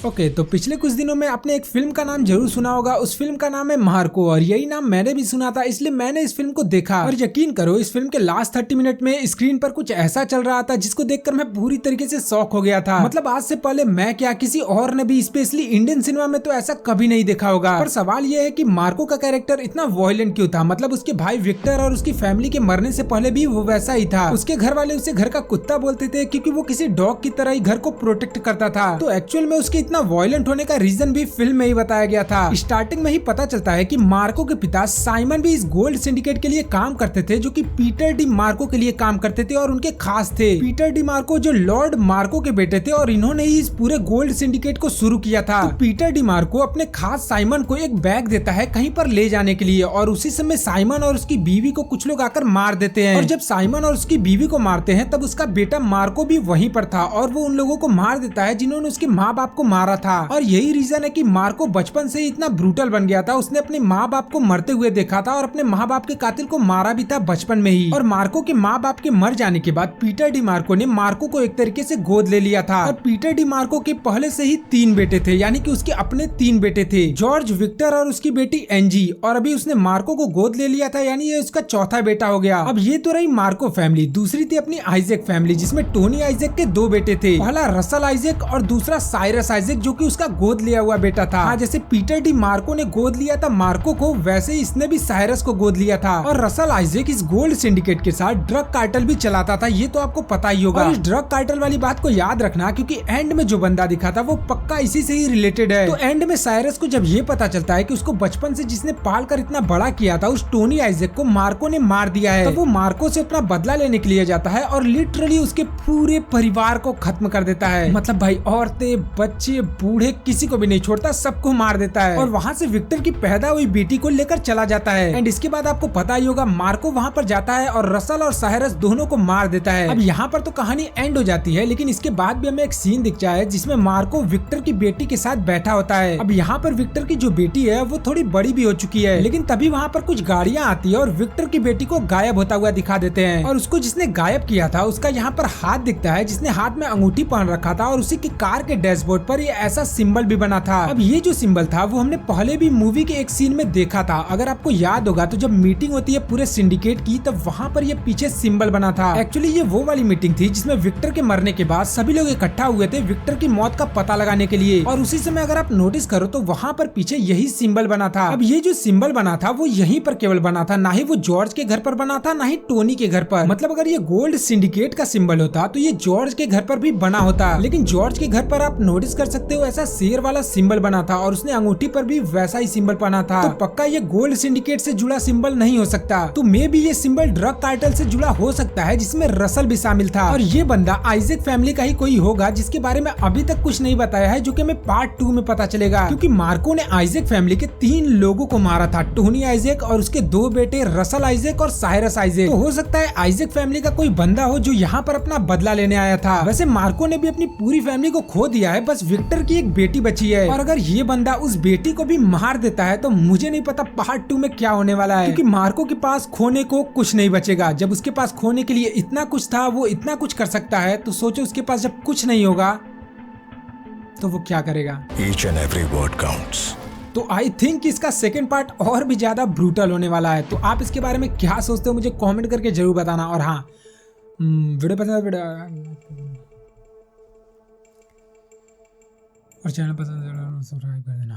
Okay, तो पिछले कुछ दिनों में आपने एक फिल्म का नाम जरूर सुना होगा। उस फिल्म का नाम है मार्को और यही नाम मैंने भी सुना था, इसलिए मैंने इस फिल्म को देखा और यकीन करो इस फिल्म के लास्ट 30 मिनट में स्क्रीन पर कुछ ऐसा चल रहा था जिसको देखकर मैं पूरी तरीके से शॉक हो गया था। मतलब आज से पहले मैं क्या किसी और ने भी स्पेशली इंडियन सिनेमा में तो ऐसा कभी नहीं देखा होगा। पर सवाल यह है कि मार्को का कैरेक्टर इतना वायलेंट क्यों था। मतलब उसके भाई विक्टर और उसकी फैमिली के मरने से पहले भी वो वैसा ही था। उसके घर वाले उसे घर का कुत्ता बोलते थे क्योंकि वो किसी डॉग की तरह ही घर को प्रोटेक्ट करता था। तो एक्चुअल में उसके इतना वायलेंट होने का रीजन भी फिल्म में ही बताया गया था। स्टार्टिंग में ही पता चलता है कि मार्को के पिता साइमन भी इस गोल्ड सिंडिकेट के लिए काम करते थे, जो कि पीटर डी मार्को के लिए काम करते थे और उनके खास थे। पीटर डी मार्को जो लॉर्ड मार्को के बेटे थे और इन्होंने ही इस पूरे गोल्ड सिंडिकेट को शुरू किया था। तो पीटर डी मार्को अपने खास साइमन को एक बैग देता है कहीं पर ले जाने के लिए और उसी समय साइमन और उसकी बीवी को कुछ लोग आकर मार देते हैं। और जब साइमन और उसकी बीवी को मारते हैं तब उसका बेटा मार्को भी वहीं पर था और वो उन लोगों को मार देता है जिन्होंने उसके माँ बाप को मारा था। और यही रीजन है कि मार्को बचपन से ही इतना ब्रूटल बन गया था। उसने अपने माँ बाप को मरते हुए देखा था और अपने माँ बाप के कातिल को मारा भी था बचपन में ही। और मार्को के माँ बाप के मर जाने के बाद पीटर डी मार्को ने मार्को को एक तरीके से गोद ले लिया था। और पीटर डी मार्को के पहले से ही 3 बेटे थे, यानी कि उसके अपने 3 बेटे थे, जॉर्ज, विक्टर और उसकी बेटी एंजी। और अभी उसने मार्को को गोद ले लिया था, यानी ये उसका चौथा बेटा हो गया। अब ये तो रही मार्को फैमिली। दूसरी थी अपनी आइजैक फैमिली, जिसमें टोनी आइजैक के 2 बेटे थे, पहला रसल आइजैक और दूसरा साइरस आइजैक, जो कि उसका गोद लिया हुआ बेटा था। हाँ, जैसे पीटर डी मार्को ने गोद लिया था मार्को को, वैसे ही इसने भी साइरस को गोद लिया था। और रसल आइजैक इस गोल्ड सिंडिकेट के साथ ड्रग कार्टेल भी चलाता था, ये तो आपको पता ही होगा। और इस ड्रग कार्टेल वाली बात को याद रखना, क्योंकि एंड में जो बंदा दिखा था वो पक्का इसी से ही रिलेटेड है। तो एंड में साइरस को जब ये पता चलता है कि उसको बचपन से जिसने पाल कर इतना बड़ा किया था उस टोनी आइजैक को मार्को ने मार दिया है, तो वो मार्को से अपना बदला लेने के लिए जाता है और लिटरली उसके पूरे परिवार को खत्म कर देता है। मतलब भाई, औरतें, बच्चे, बूढ़े, किसी को भी नहीं छोड़ता, सबको मार देता है। और वहाँ से विक्टर की पैदा हुई बेटी को लेकर चला जाता है। एंड इसके बाद आपको पता ही होगा मार्को वहाँ पर जाता है और रसल और साइरस दोनों को मार देता है। अब यहाँ पर तो कहानी एंड हो जाती है, लेकिन इसके बाद भी हमें एक सीन दिख जाए जिसमें मार्को विक्टर की बेटी के साथ बैठा होता है। अब यहाँ पर विक्टर की जो बेटी है वो थोड़ी बड़ी भी हो चुकी है, लेकिन तभी वहाँ पर कुछ गाड़ियाँ आती है और विक्टर की बेटी को गायब होता हुआ दिखा देते हैं। और उसको जिसने गायब किया था उसका यहाँ पर हाथ दिखता है, जिसने हाथ में अंगूठी पहन रखा था और उसी की कार के डैशबोर्ड पर ये ऐसा सिंबल भी बना था। अब ये जो सिंबल था वो हमने पहले भी मूवी के एक सीन में देखा था। अगर आपको याद होगा तो जब मीटिंग होती है पूरे सिंडिकेट की, तब वहाँ पर ये पीछे सिंबल बना था। एक्चुअली ये वो वाली मीटिंग थी जिसमें विक्टर के मरने के बाद सभी लोग इकट्ठा हुए थे विक्टर की मौत का पता लगाने के लिए। और उसी समय अगर आप नोटिस करो तो वहाँ पर पीछे यही सिंबल बना था। अब ये जो सिंबल बना था वो यहीं पर केवल बना था, ना ही वो जॉर्ज के घर पर बना था, ना ही टोनी के घर पर। मतलब अगर ये गोल्ड सिंडिकेट का सिंबल होता तो ये जॉर्ज के घर पर भी बना होता, लेकिन जॉर्ज के घर पर आप नोटिस कर सकते हो ऐसा शेर वाला सिंबल बना था और उसने अंगूठी पर भी वैसा ही सिंबल पहना था। तो पक्का ये गोल्ड सिंडिकेट से जुड़ा सिंबल नहीं हो सकता। तो मे भी ये सिंबल ड्रग कार्टेल से जुड़ा हो सकता है, जिसमें रसल भी शामिल था। और ये बंदा आइजैक फैमिली का ही कोई होगा, जिसके बारे में अभी तक कुछ नहीं बताया है, जो कि हमें पार्ट 2 में पता चलेगा। क्योंकि मार्को ने आइजैक फैमिली के 3 लोगों को मारा था, टोनी आइजैक और उसके 2 बेटे रसल आइजैक और साइरस आइजैक। तो हो सकता है आइजैक फैमिली का कोई बंदा हो जो यहाँ पर अपना बदला लेने आया था। वैसे मार्को ने भी अपनी पूरी फैमिली को खो दिया है, बस विक्टर की एक बेटी बची है। और अगर ये बंदा उस बेटी को भी मार देता है तो मुझे नहीं पता पार्ट 2 में क्या होने वाला है, क्योंकि मार्को के पास खोने को कुछ नहीं बचेगा। जब उसके पास खोने के लिए इतना कुछ था, वो इतना कुछ कर सकता है, तो सोचो उसके पास जब कुछ नहीं होगा तो वो क्या करेगा। Each and every word counts. तो आई थिंक इसका सेकंड पार्ट और भी ज्यादा ब्रूटल होने वाला है। तो आप इसके बारे में क्या सोचते हो मुझे कमेंट करके जरूर बताना। और हाँ, वीडियो पसंद और चैनल पसंद सब्सक्राइब कर देना।